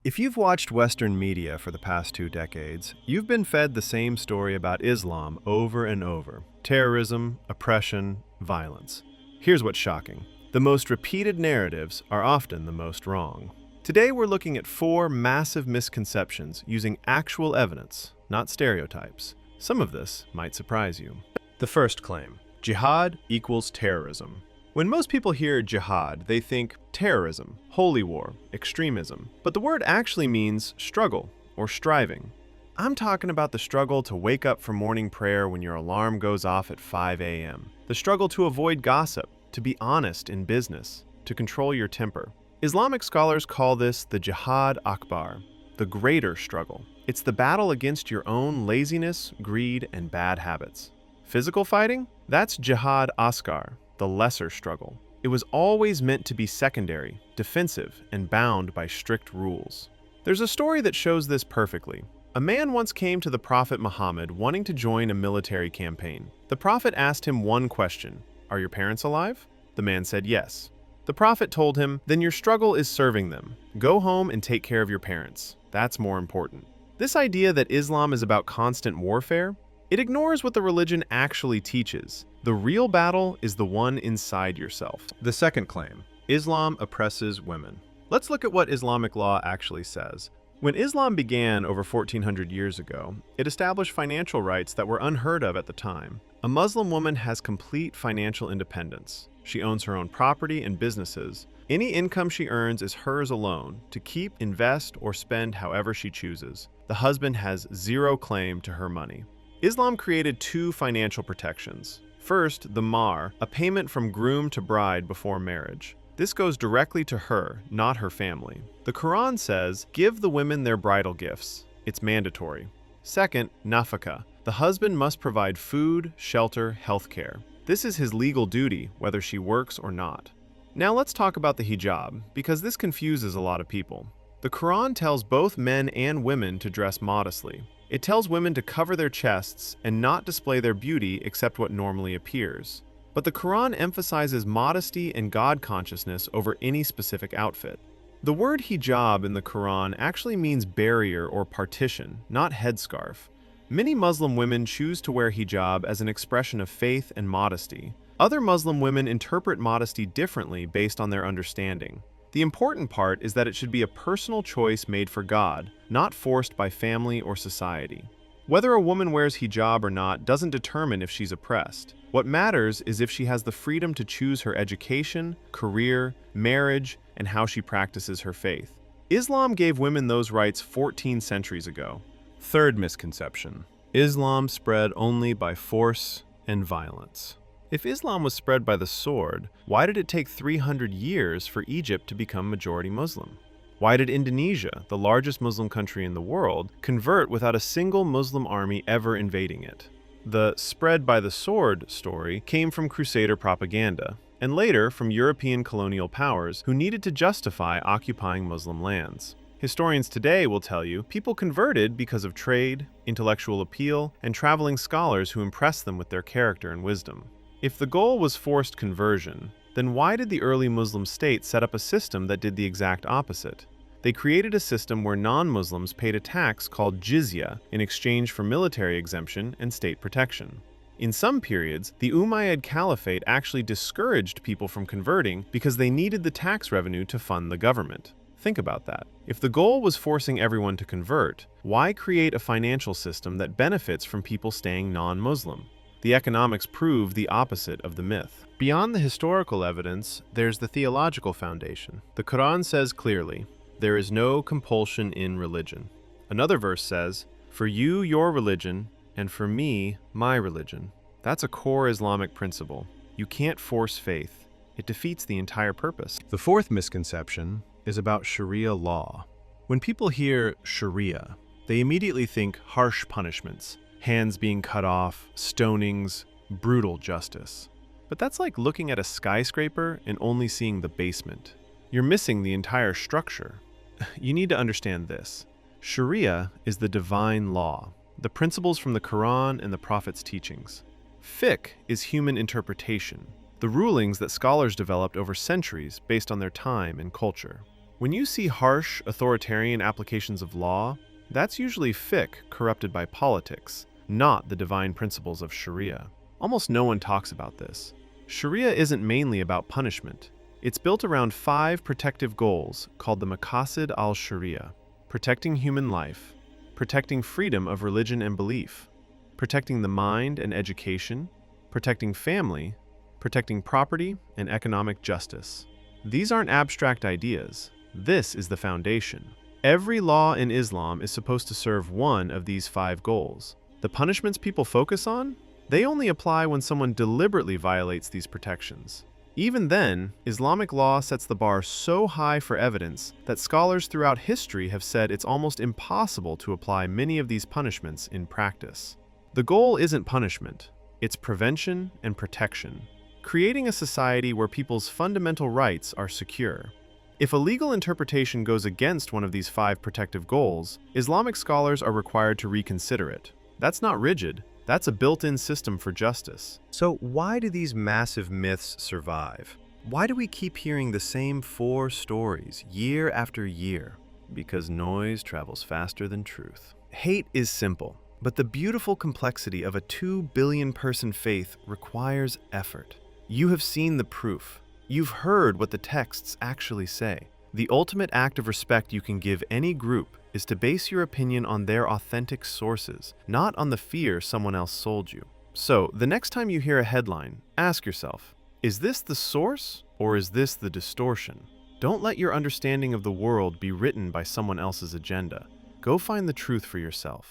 If you've watched Western media for the past 2 decades, you've been fed the same story about Islam over and over: terrorism, oppression, violence. Here's what's shocking: the most repeated narratives are often the most wrong. Today we're looking at 4 massive misconceptions using actual evidence, not stereotypes. Some of this might surprise you. The first claim: jihad equals terrorism. When most people hear jihad, they think terrorism, holy war, extremism. But the word actually means struggle or striving. I'm talking about the struggle to wake up for morning prayer when your alarm goes off at 5 a.m. The struggle to avoid gossip, to be honest in business, to control your temper. Islamic scholars call this the Jihad Akbar, the greater struggle. It's the battle against your own laziness, greed, and bad habits. Physical fighting? That's Jihad Asghar, the lesser struggle. It was always meant to be secondary, defensive, and bound by strict rules. There's a story that shows this perfectly. A man once came to the Prophet Muhammad wanting to join a military campaign. The Prophet asked him one question: "Are your parents alive?" The man said yes. The Prophet told him, "Then your struggle is serving them. Go home and take care of your parents. That's more important." This idea that Islam is about constant warfare, it ignores what the religion actually teaches. The real battle is the one inside yourself. The second claim: Islam oppresses women. Let's look at what Islamic law actually says. When Islam began over 1400 years ago, it established financial rights that were unheard of at the time. A Muslim woman has complete financial independence. She owns her own property and businesses. Any income she earns is hers alone, to keep, invest, or spend however she chooses. The husband has zero claim to her money. Islam created 2 financial protections. First, the mahr, a payment from groom to bride before marriage. This goes directly to her, not her family. The Quran says, "Give the women their bridal gifts." It's mandatory. Second, nafaqah. The husband must provide food, shelter, healthcare. This is his legal duty, whether she works or not. Now let's talk about the hijab, because this confuses a lot of people. The Quran tells both men and women to dress modestly. It tells women to cover their chests and not display their beauty except what normally appears. But the Quran emphasizes modesty and God consciousness over any specific outfit. The word hijab in the Quran actually means barrier or partition, not headscarf. Many Muslim women choose to wear hijab as an expression of faith and modesty. Other Muslim women interpret modesty differently based on their understanding. The important part is that it should be a personal choice made for God, not forced by family or society. Whether a woman wears hijab or not doesn't determine if she's oppressed. What matters is if she has the freedom to choose her education, career, marriage, and how she practices her faith. Islam gave women those rights 14 centuries ago. Third misconception: Islam spread only by force and violence. If Islam was spread by the sword, why did it take 300 years for Egypt to become majority Muslim? Why did Indonesia, the largest Muslim country in the world, convert without a single Muslim army ever invading it? The spread by the sword story came from Crusader propaganda, and later from European colonial powers who needed to justify occupying Muslim lands. Historians today will tell you people converted because of trade, intellectual appeal, and traveling scholars who impressed them with their character and wisdom. If the goal was forced conversion, then why did the early Muslim states set up a system that did the exact opposite? They created a system where non-Muslims paid a tax called jizya in exchange for military exemption and state protection. In some periods, the Umayyad Caliphate actually discouraged people from converting because they needed the tax revenue to fund the government. Think about that. If the goal was forcing everyone to convert, why create a financial system that benefits from people staying non-Muslim? The economics prove the opposite of the myth. Beyond the historical evidence, there's the theological foundation. The Quran says clearly, "There is no compulsion in religion." Another verse says, "For you, your religion, and for me, my religion." That's a core Islamic principle. You can't force faith. It defeats the entire purpose. The fourth misconception is about Sharia law. When people hear Sharia, they immediately think harsh punishments, hands being cut off, stonings, brutal justice. But that's like looking at a skyscraper and only seeing the basement. You're missing the entire structure. You need to understand this. Sharia is the divine law, the principles from the Quran and the Prophet's teachings. Fiqh is human interpretation, the rulings that scholars developed over centuries based on their time and culture. When you see harsh, authoritarian applications of law, that's usually fiqh corrupted by politics, not the divine principles of Sharia. Almost no one talks about this. Sharia isn't mainly about punishment. It's built around 5 protective goals called the Maqasid al-Sharia: protecting human life, protecting freedom of religion and belief, protecting the mind and education, protecting family, protecting property, and economic justice. These aren't abstract ideas. This is the foundation. Every law in Islam is supposed to serve one of these 5 goals. The punishments people focus on? They only apply when someone deliberately violates these protections. Even then, Islamic law sets the bar so high for evidence that scholars throughout history have said it's almost impossible to apply many of these punishments in practice. The goal isn't punishment, it's prevention and protection, creating a society where people's fundamental rights are secure. If a legal interpretation goes against one of these 5 protective goals, Islamic scholars are required to reconsider it. That's not rigid. That's a built-in system for justice. So why do these massive myths survive? Why do we keep hearing the same 4 stories year after year? Because noise travels faster than truth. Hate is simple, but the beautiful complexity of a 2 billion person faith requires effort. You have seen the proof. You've heard what the texts actually say. The ultimate act of respect you can give any group is to base your opinion on their authentic sources, not on the fear someone else sold you. So, the next time you hear a headline, ask yourself, is this the source or is this the distortion? Don't let your understanding of the world be written by someone else's agenda. Go find the truth for yourself.